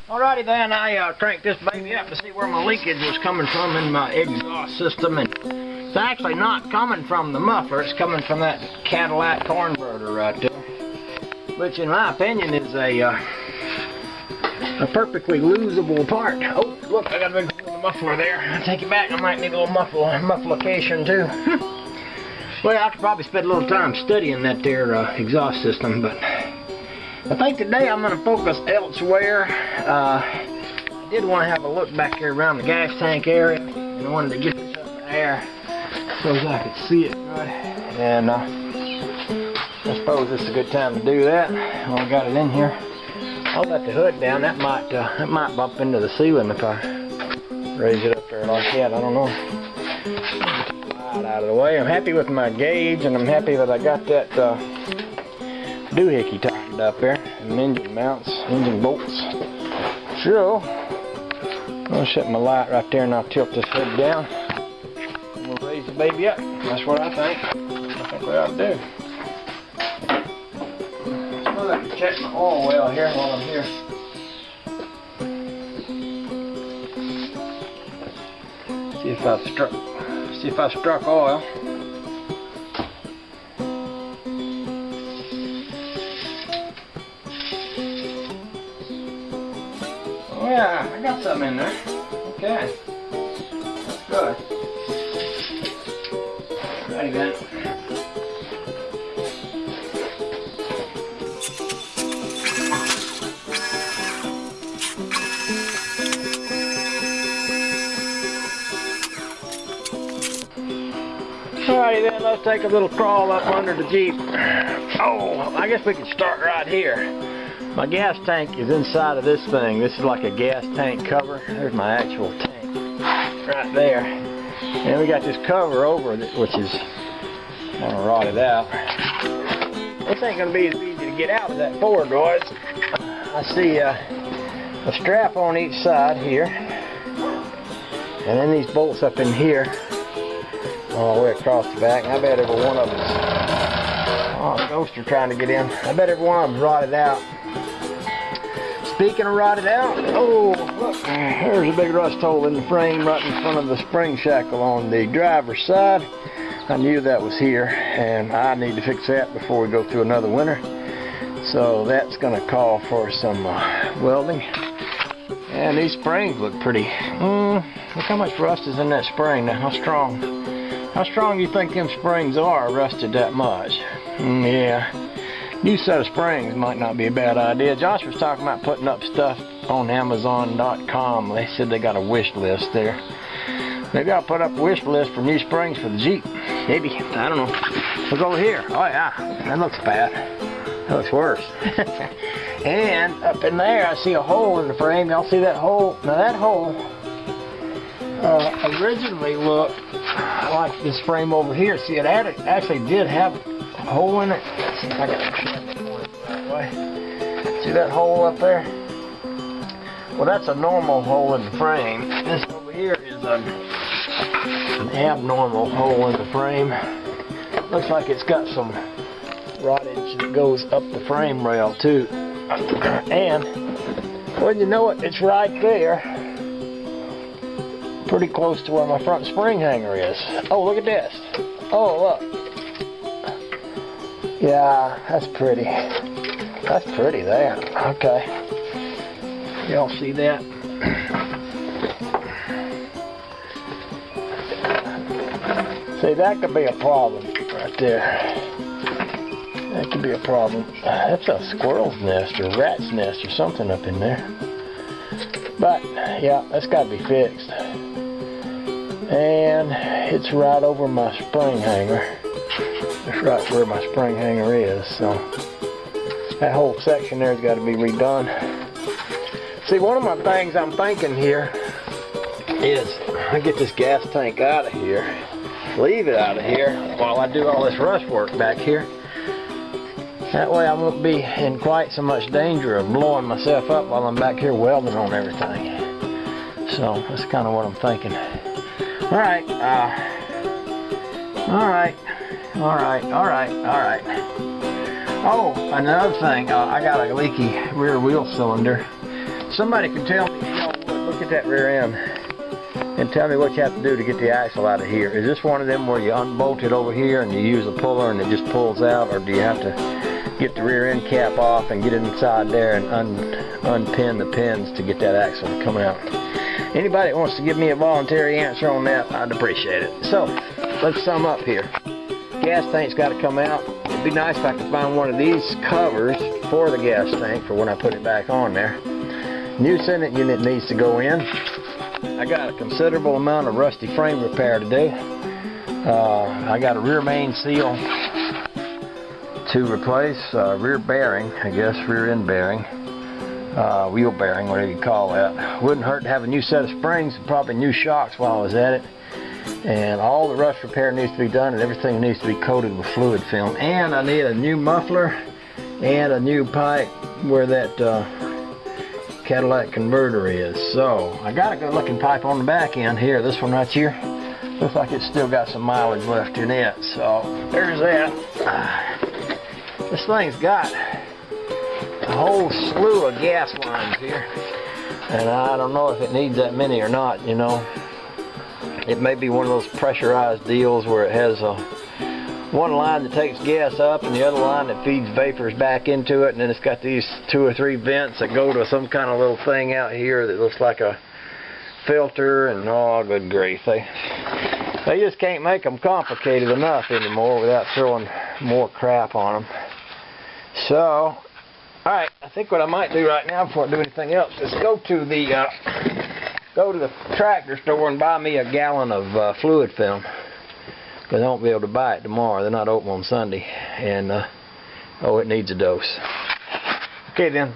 Alrighty then, I cranked this baby up to see where my leakage was coming from in my exhaust system, and it's actually not coming from the muffler, it's coming from that Cadillac converter right there, which in my opinion is a perfectly losable part. Oh, look, I got a big hole in the muffler there. I'll take it back, I might need a little mufflication too. Well, I could probably spend a little time studying that there exhaust system, but I think today I'm going to focus elsewhere. I did want to have a look back here around the gas tank area, and I wanted to get this up in the air so as I could see it good. And I suppose this is a good time to do that. While I got it in here, I'll let the hood down. That might bump into the ceiling if I raise it up there like that. I don't know. Out of the way. I'm happy with my gauge, and I'm happy that I got that doohickey tightened up there, and engine mounts, engine bolts. So, I'm going to set my light right there, and I'll tilt this head down, and we'll raise the baby up. That's what I think we ought to do. I suppose I can check my oil well here while I'm here. See if I struck oil. Oh yeah, I got something in there. Okay. That's good. Ready then. Alrighty then, let's take a little crawl up under the Jeep. Oh, I guess we can start right here. My gas tank is inside of this thing. This is like a gas tank cover. There's my actual tank right there. And we got this cover over it, which is kind of rotted out. This ain't going to be as easy to get out of that forward, boys. I see a strap on each side here. And then these bolts up in here, all the way across the back. I bet every one of them, oh, the ghosts are trying to get in. I bet every one of them's rotted out. Speaking of rotted out, oh, look, there's a big rust hole in the frame right in front of the spring shackle on the driver's side. I knew that was here, and I need to fix that before we go through another winter. So that's going to call for some welding. And these springs look pretty. Look how much rust is in that spring now. How strong do you think them springs are rusted that much? Yeah. New set of springs might not be a bad idea. Josh was talking about putting up stuff on Amazon.com. They said they got a wish list there. Maybe I'll put up a wish list for new springs for the Jeep. Maybe. I don't know. Look over here. Oh yeah. That looks bad. That looks worse. And up in there I see a hole in the frame. Y'all see that hole? Now that hole originally looked like this frame over here. See, it actually did have a hole in it. Let's see if I can shove it that way. See that hole up there? Well, that's a normal hole in the frame. This over here is an abnormal hole in the frame. Looks like it's got some rottage that goes up the frame rail too. And, well, you know it, it's right there. Pretty close to where my front spring hanger is. Oh, look at this. Oh, look. Yeah, that's pretty. That's pretty there. Okay. Y'all see that? See, that could be a problem right there. That could be a problem. That's a squirrel's nest or rat's nest or something up in there. But, yeah, that's got to be fixed. And it's right over my spring hanger. It's right where my spring hanger is. So that whole section there's got to be redone. See, one of my things I'm thinking here is I get this gas tank out of here, leave it out of here while I do all this rust work back here. That way I won't be in quite so much danger of blowing myself up while I'm back here welding on everything. So that's kind of what I'm thinking. Alright, alright. Oh, another thing, I got a leaky rear wheel cylinder. Somebody can tell me, look at that rear end, and tell me what you have to do to get the axle out of here. Is this one of them where you unbolt it over here and you use a puller and it just pulls out, or do you have to get the rear end cap off and get it inside there and unpin the pins to get that axle to come out? Anybody that wants to give me a voluntary answer on that, I'd appreciate it. So, let's sum up here. Gas tank's got to come out. It'd be nice if I could find one of these covers for the gas tank for when I put it back on there. New center unit needs to go in. I got a considerable amount of rusty frame repair to do. I got a rear main seal to replace, rear bearing, I guess, rear end bearing, wheel bearing, whatever you call that. Wouldn't hurt to have a new set of springs, and probably new shocks while I was at it. And all the rust repair needs to be done, and everything needs to be coated with fluid film. And I need a new muffler and a new pipe where that Cadillac converter is. So I got a good looking pipe on the back end here. This one right here looks like it's still got some mileage left in it. So there's that. This thing's got a whole slew of gas lines here, and I don't know if it needs that many or not. You know, it may be one of those pressurized deals where it has one line that takes gas up and the other line that feeds vapors back into it, and then it's got these 2 or 3 vents that go to some kind of little thing out here that looks like a filter, and oh good grief, they just can't make them complicated enough anymore without throwing more crap on them. So alright, I think what I might do right now before I do anything else is go to the tractor store and buy me a gallon of fluid film, because I won't be able to buy it tomorrow. They're not open on Sunday, and oh, it needs a dose. Okay then,